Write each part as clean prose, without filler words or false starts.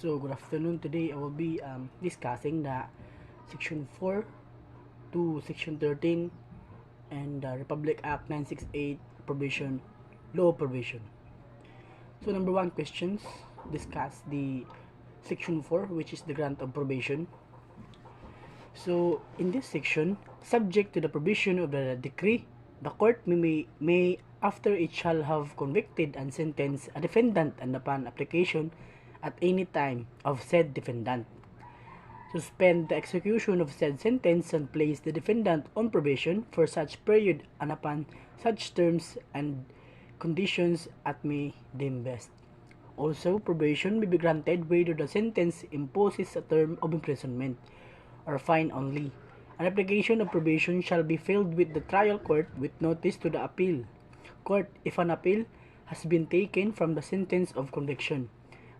So, good afternoon. Today I will be discussing the Section 4 to Section 13 and the Republic Act 968 Probation, Law of Probation. So, number one questions discuss the Section 4, which is the grant of probation. So, in this section, subject to the provision of the decree, the court may after it shall have convicted and sentenced a defendant and upon application at any time of said defendant, suspend the execution of said sentence and place the defendant on probation for such period and upon such terms and conditions as may deem best. Also, probation may be granted whether the sentence imposes a term of imprisonment or fine only. An application of probation shall be filed with the trial court with notice to the appeal court if an appeal has been taken from the sentence of conviction.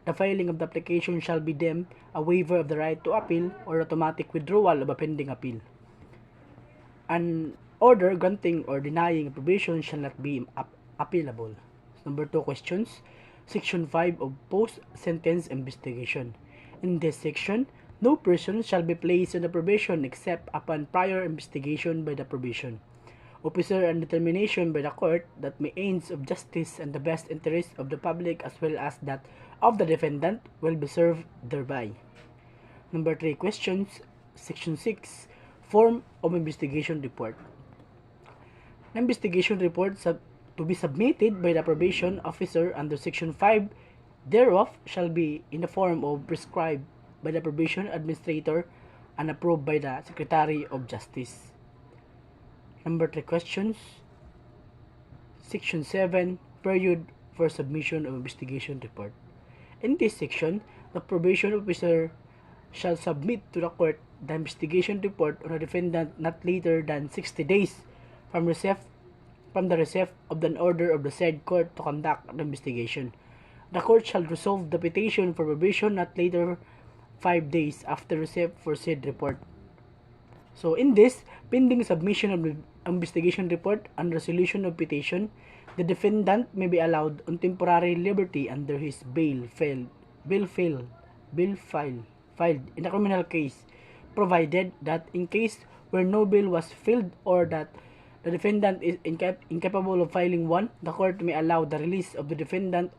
The filing of the application shall be deemed a waiver of the right to appeal or automatic withdrawal of a pending appeal. An order granting or denying probation shall not be appealable. Number 2 questions. Section 5 of Post-Sentence Investigation. In this section, no person shall be placed on the probation except upon prior investigation by the probation officer and determination by the court that the ends of justice and the best interest of the public as well as that of the defendant will be served thereby. Number 3 questions. Section 6. Form of investigation report. The investigation report to be submitted by the probation officer under Section 5 thereof shall be in the form of prescribed by the probation administrator and approved by the Secretary of Justice. Number 3 questions. Section 7. Period for submission of investigation report. In this section, the probation officer shall submit to the court the investigation report on a defendant not later than 60 days from the receipt of an order of the said court to conduct the investigation. The court shall resolve the petition for probation not later 5 days after receipt for said report. So, in this, pending submission of investigation report and resolution of petition, the defendant may be allowed on temporary liberty under his bail filed in a criminal case, provided that in case where no bail was filed or that the defendant is incapable of filing one, the court may allow the release of the defendant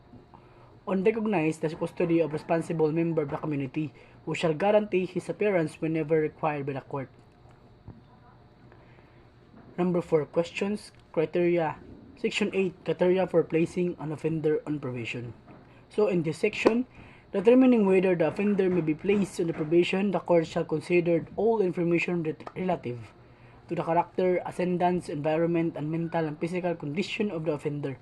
on recognized the custody of responsible member of the community who shall guarantee his appearance whenever required by the court. Number 4 questions. Criteria. Section 8. Criteria for placing an offender on probation. So in this section, determining whether the offender may be placed on the probation, the court shall consider all information relative to the character, ascendance, environment, and mental and physical condition of the offender,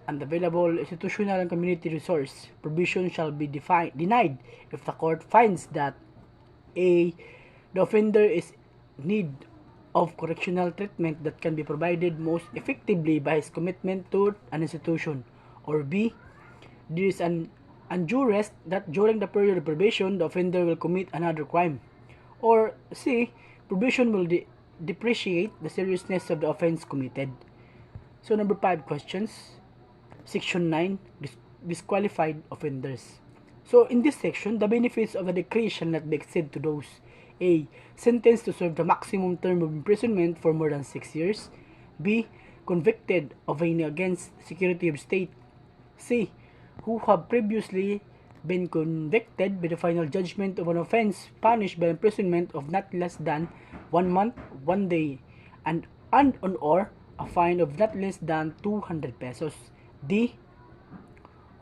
and available institutional and community resource. Probation shall be denied if the court finds that a. the offender is in need of correctional treatment that can be provided most effectively by his commitment to an institution, or b. there is an undue risk that during the period of probation the offender will commit another crime, or c. probation will depreciate the seriousness of the offense committed. So number 5 questions. Section 9. Disqualified offenders. So in this section, the benefits of the decree shall not be exceeded to those: a. sentenced to serve the maximum term of imprisonment for more than 6 years. B. convicted of any against security of state. C. who have previously been convicted by the final judgment of an offense punished by imprisonment of not less than 1 month, 1 day, and or a fine of not less than 200 pesos. D.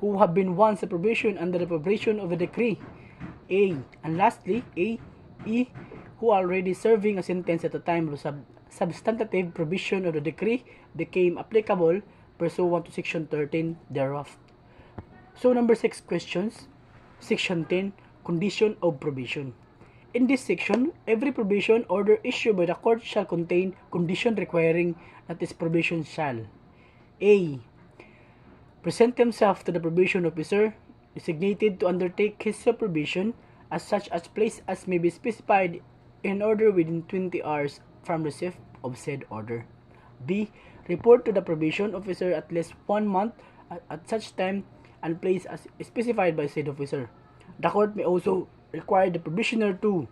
who have been once a probation under the probation of the decree. A. And lastly, A. E. who are already serving a sentence at the time of substantive provision of the decree became applicable pursuant to Section 13 thereof. So number 6 questions. Section 10. Condition of probation. In this section, every probation order issued by the court shall contain condition requiring that its probation shall: A. present himself to the probation officer designated to undertake his supervision as such as place as may be specified in order within 20 hours from receipt of said order. B. Report to the probation officer at least 1 month at such time and place as specified by said officer. The court may also require the probationer to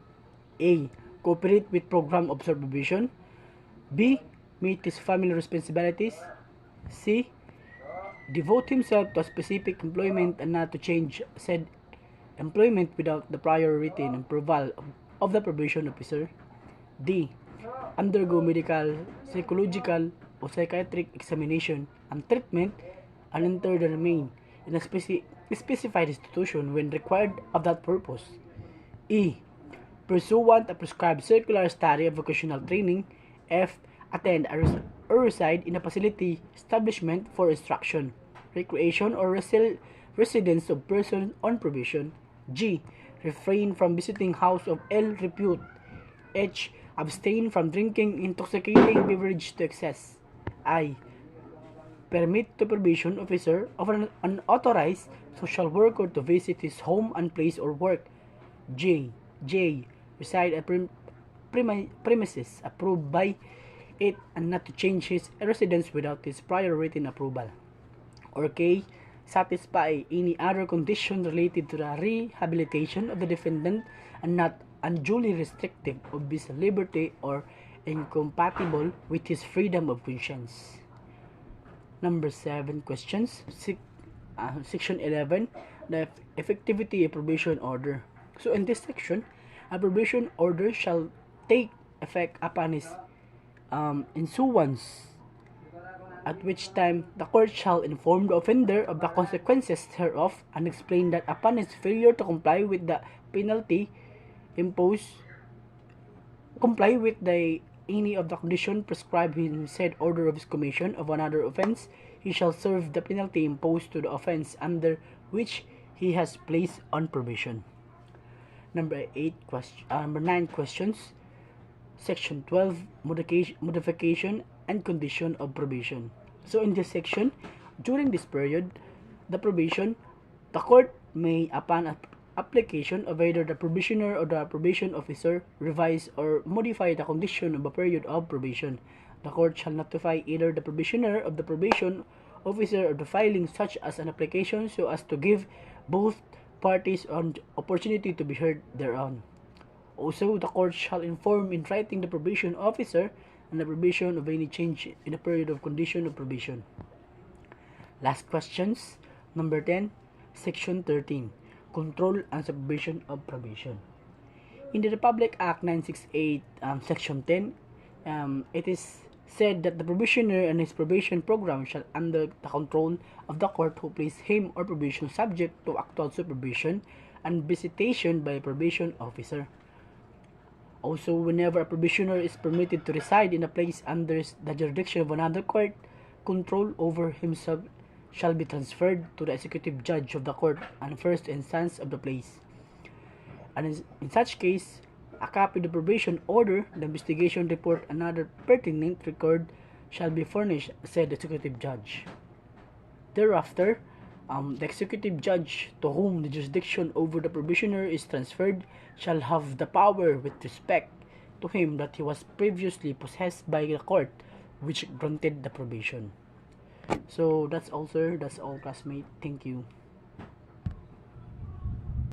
A. Cooperate with program of supervision. B. Meet his family responsibilities. C. Devote himself to a specific employment and not to change said employment without the prior written approval of the probation officer. D. Undergo medical, psychological, or psychiatric examination and treatment and enter the remain in a specified institution when required of that purpose. E. Pursuant a prescribed circular study of vocational training. F. Attend or reside in a facility establishment for instruction, recreation, or residence of persons on probation. G. Refrain from visiting house of ill repute. H. Abstain from drinking intoxicating beverage to excess. I. Permit to probation officer of an unauthorized social worker to visit his home and place or work. J. Reside at premises approved by it and not to change his residence without his prior written approval. Or K. Satisfy any other condition related to the rehabilitation of the defendant and not unduly restrictive of his liberty or incompatible with his freedom of conscience. Number 7 questions. Section 11, the effectivity of probation order. So in this section, a probation order shall take effect upon his issuance, at which time the court shall inform the offender of the consequences thereof and explain that upon his failure to comply with the penalty imposed, comply with any of the conditions prescribed in said order of his commission of another offense, he shall serve the penalty imposed to the offense under which he has placed on probation. Number 9 questions. Section 12, modification and condition of probation. So in this section, during this period, the court may, upon application of either the probationer or the probation officer, revise or modify the condition of a period of probation. The court shall notify either the probationer of the probation officer of the filing such as an application so as to give both parties an opportunity to be heard thereon. Also, the court shall inform in writing the probation officer and the probation of any change in the period of condition of probation. Last questions. Number 10, Section 13, Control and Supervision of Probation. In the Republic Act 968, Section 10, it is said that the probationer and his probation program shall under the control of the court who place him or probation subject to actual supervision and visitation by a probation officer. Also, whenever a probationer is permitted to reside in a place under the jurisdiction of another court, control over himself shall be transferred to the executive judge of the court and first instance of the place. And in such case, a copy of the probation order, the investigation report, and other pertinent record shall be furnished, said the executive judge. Thereafter, the executive judge to whom the jurisdiction over the probationer is transferred shall have the power with respect to him that he was previously possessed by the court which granted the probation. So that's all, sir. That's all, classmate. Thank you.